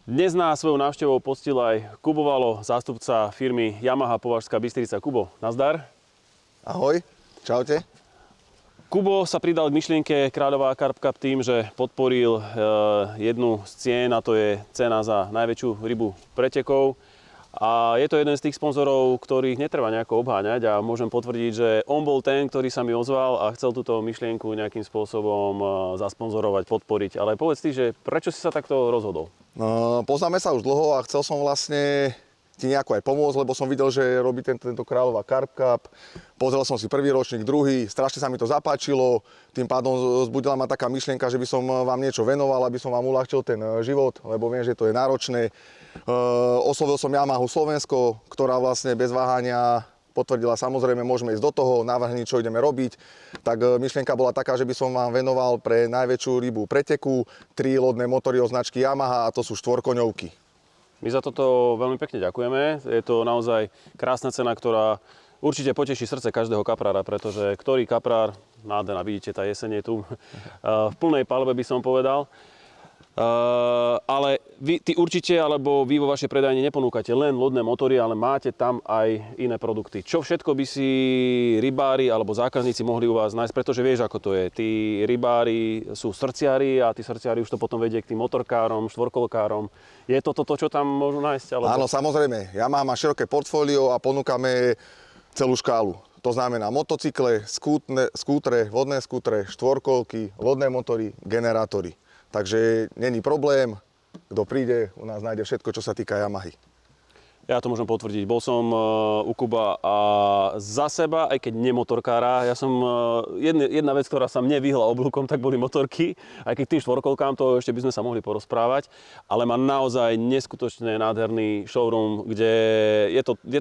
Dnes nás svojou návštevou poctil aj Kubo Valo, zástupca firmy Yamaha Považská Bystrica. Kubo, nazdar. Ahoj, čaute. Kubo sa pridal k myšlienke Kráľová Carp Cup tým, že podporil jednu z cien, a to je cena za najväčšiu rybu pretekov. A je to jeden z tých sponzorov, ktorých netreba nejako obháňať, a môžem potvrdiť, že on bol ten, ktorý sa mi ozval a chcel túto myšlienku nejakým spôsobom zasponzorovať, podporiť. Ale povedz ty, že prečo si sa takto rozhodol? No, poznáme sa už dlho a chcel som vlastne ti nejako aj pomôcť, lebo som videl, že robí tento Kráľová Carp Cup. Pozrel som si prvý ročník, druhý, strašne sa mi to zapáčilo. Tým pádom vzbudila ma taká myšlienka, že by som vám niečo venoval, aby som vám uľahčil ten život, lebo viem, že to je náročné. Oslovil som Yamahu Slovensko, ktorá vlastne bez váhania potvrdila, samozrejme môžeme ísť do toho, navrhni, čo ideme robiť. Tak myšlienka bola taká, že by som vám venoval pre najväčšiu rybu preteku 3 lodné motory od značky Yamaha, a to sú štvorkoňovky. My za toto veľmi pekne ďakujeme. Je to naozaj krásna cena, ktorá určite poteší srdce každého kaprára, pretože ktorý kaprár, nádherná, vidíte, tá jeseň je tu v plnej palbe, by som povedal. Ale ty určite, alebo vy vo vašej predajni neponúkate len lodné motory, ale máte tam aj iné produkty. Čo všetko by si rybári alebo zákazníci mohli u vás nájsť, pretože vieš, ako to je. Tí rybári sú srdciari a tí srdciari už to potom vedie k tým motorkárom, štvorkolkárom. Je to toto, čo tam môžu nájsť? Alebo... Áno, samozrejme. Yamaha má široké portfólio a ponúkame celú škálu. To znamená motocykle, skútre, vodné skútre, štvorkolky, lodné motory, generátory. Takže není problém, kto príde, u nás nájde všetko, čo sa týka Yamahy. Ja to môžem potvrdiť. Bol som u Kuba a za seba, aj keď nemotorkára, ja som jedna vec, ktorá sa mne vyhla oblúkom, tak boli motorky. Aj keď tým štvorkolkám, to ešte by sme sa mohli porozprávať. Ale má naozaj neskutočne nádherný showroom, kde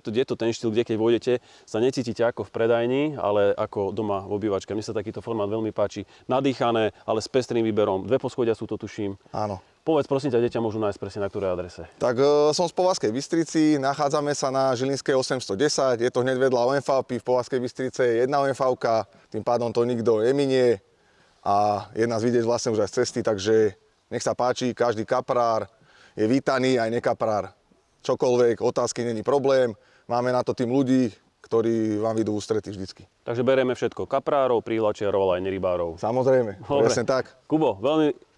je to ten štýl, kde keď vôjdete, sa necítite ako v predajni, ale ako doma v obývačke. Mne sa takýto formát veľmi páči. Nadýchané, ale s pestrým výberom. 2 poschodia sú to, tuším. Áno. Povedz, prosím ťa, deťa môžu nájsť presne na ktorej adrese? Tak som z Považskej Bystrici, nachádzame sa na Žilinskej 810, je to hneď vedľa OMV, v Považskej Bystrice je jedna OMV, tým pádom to nikto neminie a je nás vidieť vlastne už aj z cesty, takže nech sa páči, každý kaprár je vítaný, aj nekaprár. Čokoľvek, otázky, není problém, máme na to tým ľudí, ktorí vám idú ústrety vždycky. Takže berieme všetko, kaprárov, prihľačiarov, ale aj nerybárov. Samozrejme, presne tak. Kubo, veľmi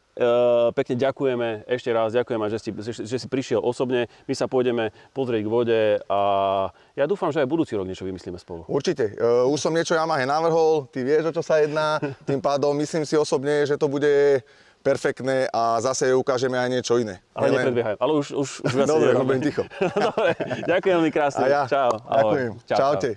pekne ďakujeme, ešte raz ďakujeme, že si prišiel osobne. My sa pôjdeme pozrieť k vode a ja dúfam, že aj budúci rok niečo vymyslíme spolu. Určite. Už som niečo Yamahe navrhol, ty vieš, o čo sa jedná. Tým pádom myslím si osobne, že to bude perfektné a zase ukážeme aj niečo iné. Ale nepredbiehaj. Ale už viac dobre, budem ticho. Dobre, ďakujem veľmi krásne. A ja. Čau. Ďakujem. Čau. Čaute.